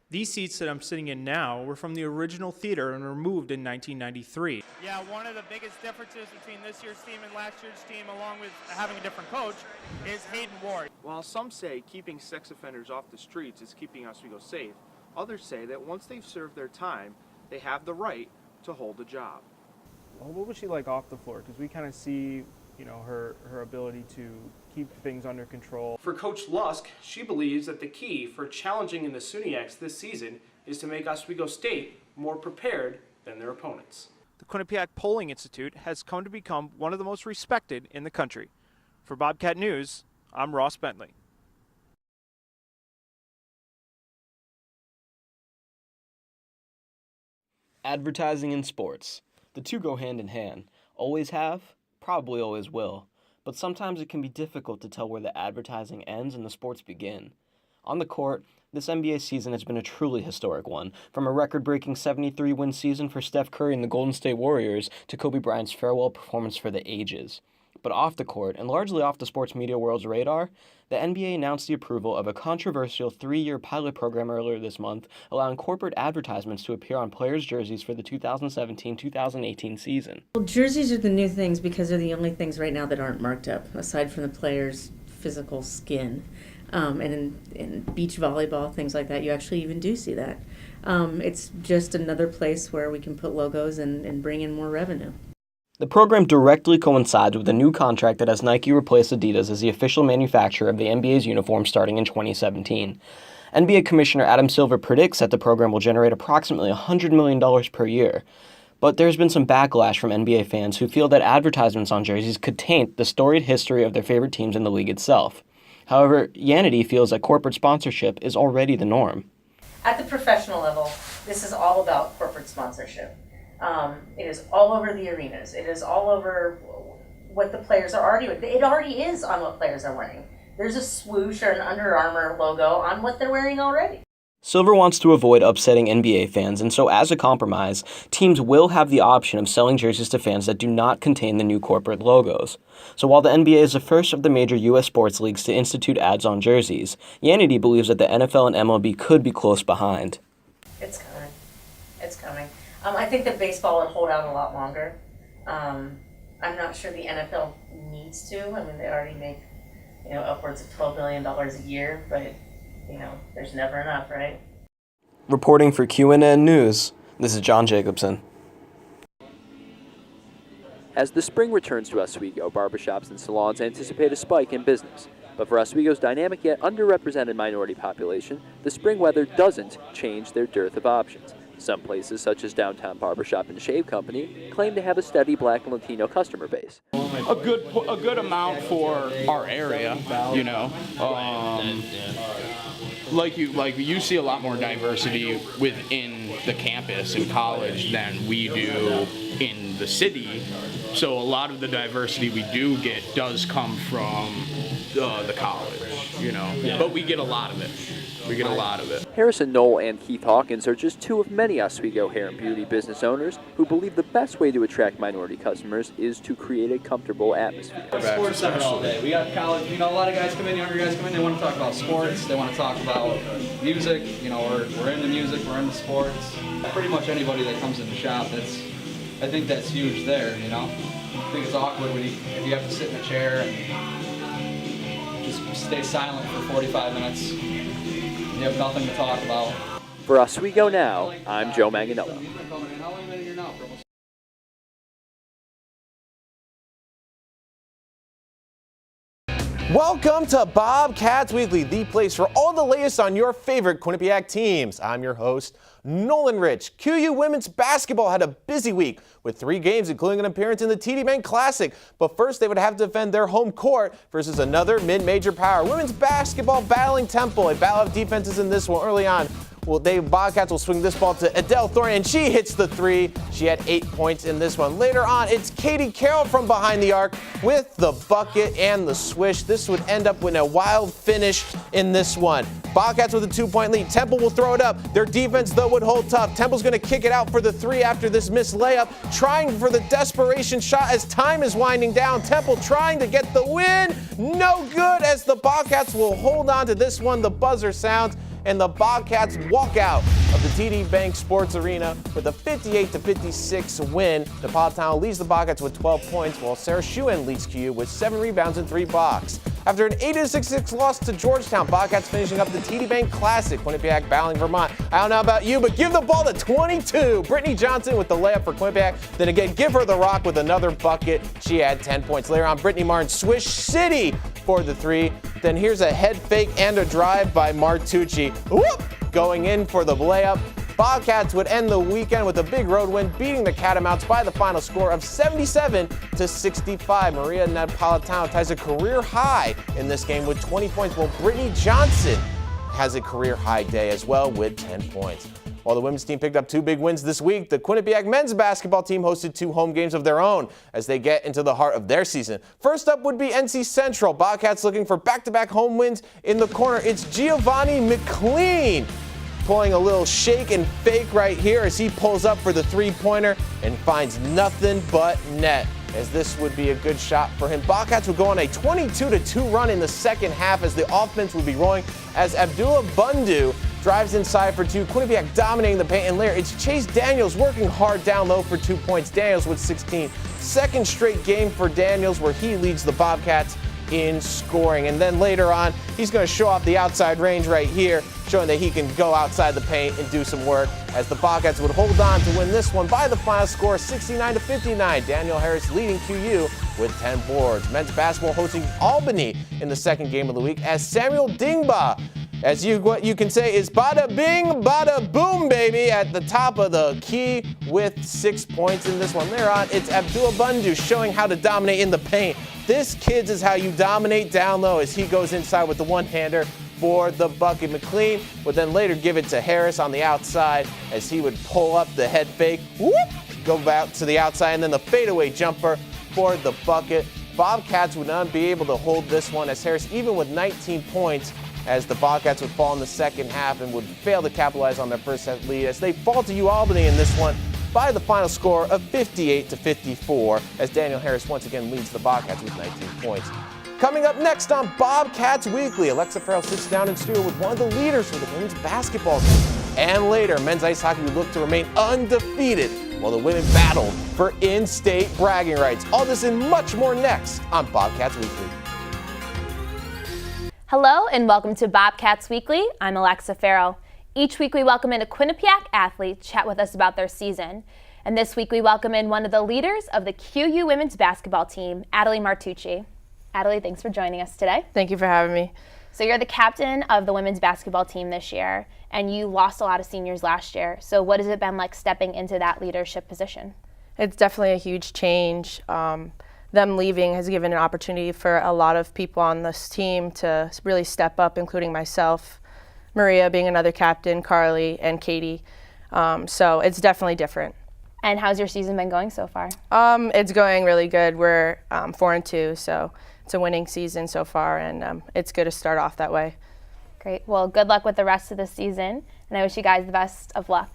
These seats that I'm sitting in now were from the original theater and were moved in 1993. Yeah, one of the biggest differences between this year's team and last year's team, along with having a different coach, is Hayden Ward. While some say keeping sex offenders off the streets is keeping Oswego safe, others say that once they've served their time, they have the right to hold a job. Well, what was she like off the floor? Because we kind of see, her ability to keep things under control. For Coach Lusk, she believes that the key for challenging in the SUNYX this season is to make Oswego State more prepared than their opponents. The Quinnipiac Polling Institute has come to become one of the most respected in the country. For Bobcat News, I'm Ross Bentley. Advertising and sports. The two go hand in hand. Always have, probably always will. But sometimes it can be difficult to tell where the advertising ends and the sports begin. On the court, this NBA season has been a truly historic one, from a record-breaking 73-win season for Steph Curry and the Golden State Warriors to Kobe Bryant's farewell performance for the ages. But off the court, and largely off the sports media world's radar, the NBA announced the approval of a controversial 3-year pilot program earlier this month, allowing corporate advertisements to appear on players' jerseys for the 2017-2018 season. Well, jerseys are the new things because they're the only things right now that aren't marked up, aside from the players' physical skin. And in beach volleyball, things like that, you actually even do see that. It's just another place where we can put logos and bring in more revenue. The program directly coincides with a new contract that has Nike replace Adidas as the official manufacturer of the NBA's uniform starting in 2017. NBA Commissioner Adam Silver predicts that the program will generate approximately $100 million per year. But there's been some backlash from NBA fans who feel that advertisements on jerseys could taint the storied history of their favorite teams in the league itself. However, Yanity feels that corporate sponsorship is already the norm. At the professional level, this is all about corporate sponsorship. It is all over the arenas. It is all over what the players are already. It already is on what players are wearing. There's a swoosh or an Under Armour logo on what they're wearing already. Silver wants to avoid upsetting NBA fans, and so as a compromise, teams will have the option of selling jerseys to fans that do not contain the new corporate logos. So while the NBA is the first of the major U.S. sports leagues to institute ads on jerseys, Yanity believes that the NFL and MLB could be close behind. It's coming. It's coming. I think that baseball would hold out a lot longer. I'm not sure the NFL needs to. I mean, they already make, upwards of $12 billion a year, but, there's never enough, right? Reporting for QNN News, this is John Jacobson. As the spring returns to Oswego, barbershops and salons anticipate a spike in business. But for Oswego's dynamic yet underrepresented minority population, the spring weather doesn't change their dearth of options. Some places, such as Downtown Barbershop and Shave Company, claim to have a steady Black and Latino customer base. A good amount for our area, Like you see a lot more diversity within the campus in college than we do in the city. So a lot of the diversity we do get does come from the college, But we get a lot of it. Harrison Knoll and Keith Hawkins are just two of many Oswego hair and beauty business owners who believe the best way to attract minority customers is to create a comfortable atmosphere. Sports center all day. We got college, a lot of guys come in, younger guys come in, they want to talk about sports, they want to talk about music, we're into music, we're into sports. Pretty much anybody that comes in the shop, I think that's huge there, I think it's awkward if you have to sit in a chair and just stay silent for 45 minutes. You have nothing to talk about. For Oswego Now, I'm Joe Manganello. Welcome to Bobcats Weekly, the place for all the latest on your favorite Quinnipiac teams. I'm your host, Nolan Rich. QU women's basketball had a busy week with 3 games, including an appearance in the TD Bank Classic. But first, they would have to defend their home court versus another mid-major power. Women's basketball battling Temple. A battle of defenses in this one early on. Well, Bobcats will swing this ball to Adele Thorne, and she hits the 3. She had 8 points in this one. Later on, it's Katie Carroll from behind the arc with the bucket and the swish. This would end up with a wild finish in this one. Bobcats with a 2-point lead. Temple will throw it up. Their defense, though, would hold tough. Temple's going to kick it out for the 3 after this missed layup, trying for the desperation shot as time is winding down. Temple trying to get the win. No good, as the Bobcats will hold on to this one. The buzzer sounds, and the Bobcats walk out of the TD Bank Sports Arena with a 58-56 win. Napolitano leads the Bobcats with 12 points, while Sarah Schuen leads KU with 7 rebounds and 3 blocks. After an 8-6 loss to Georgetown, Bobcats finishing up the TD Bank Classic, Quinnipiac battling Vermont. I don't know about you, but give the ball to 22. Brittany Johnson with the layup for Quinnipiac. Then again, give her the rock with another bucket. She had 10 points. Later on, Brittany Martin, Swish City for the 3. Then here's a head fake and a drive by Martucci. Whoop! Going in for the layup. Bobcats would end the weekend with a big road win, beating the Catamounts by the final score of 77-65. Maria Napolitano ties a career high in this game with 20 points, while Brittany Johnson has a career high day as well with 10 points. While the women's team picked up 2 big wins this week, the Quinnipiac men's basketball team hosted 2 home games of their own as they get into the heart of their season. First up would be NC Central. Bobcats looking for back-to-back home wins. In the corner, it's Giovanni McLean pulling a little shake and fake right here as he pulls up for the 3-pointer and finds nothing but net, as this would be a good shot for him. Bobcats would go on a 22-2 run in the second half as the offense would be rolling as Abdullah Bundu drives inside for 2. Quinnipiac dominating the paint, and later it's Chase Daniels working hard down low for 2 points. Daniels with 16. Second straight game for Daniels where he leads the Bobcats in scoring. And then later on, he's going to show off the outside range right here, showing that he can go outside the paint and do some work, as the Bobcats would hold on to win this one by the final score 69-59. Daniel Harris leading QU with 10 boards. Men's basketball hosting Albany in the second game of the week as Samuel Dingba, what you can say is bada bing, bada boom, baby, at the top of the key with 6 points in this one. Later on, it's Abdullah Bundu showing how to dominate in the paint. This, kids, is how you dominate down low, as he goes inside with the one-hander for the bucket. McLean would then later give it to Harris on the outside as he would pull up the head fake, whoop, go out to the outside, and then the fadeaway jumper for the bucket. Bobcats would not be able to hold this one, as Harris, even with 19 points, as the Bobcats would fall in the second half and would fail to capitalize on their first set lead, as they fall to UAlbany in this one by the final score of 58-54, as Daniel Harris once again leads the Bobcats with 19 points. Coming up next on Bobcats Weekly, Alexa Farrell sits down in studio with one of the leaders for the women's basketball team. And later, men's ice hockey would look to remain undefeated while the women battled for in-state bragging rights. All this and much more next on Bobcats Weekly. Hello and welcome to Bobcats Weekly. I'm Alexa Farrell. Each week we welcome in a Quinnipiac athlete to chat with us about their season. And this week we welcome in one of the leaders of the QU women's basketball team, Adelie Martucci. Adelie, thanks for joining us today. Thank you for having me. So you're the captain of the women's basketball team this year, and you lost a lot of seniors last year. So what has it been like stepping into that leadership position? It's definitely a huge change. Them leaving has given an opportunity for a lot of people on this team to really step up, including myself, Maria being another captain, Carly, and Katie. So it's definitely different. And how's your season been going so far? It's going really good. We're 4-2, so it's a winning season so far, and it's good to start off that way. Great. Well, good luck with the rest of the season, and I wish you guys the best of luck.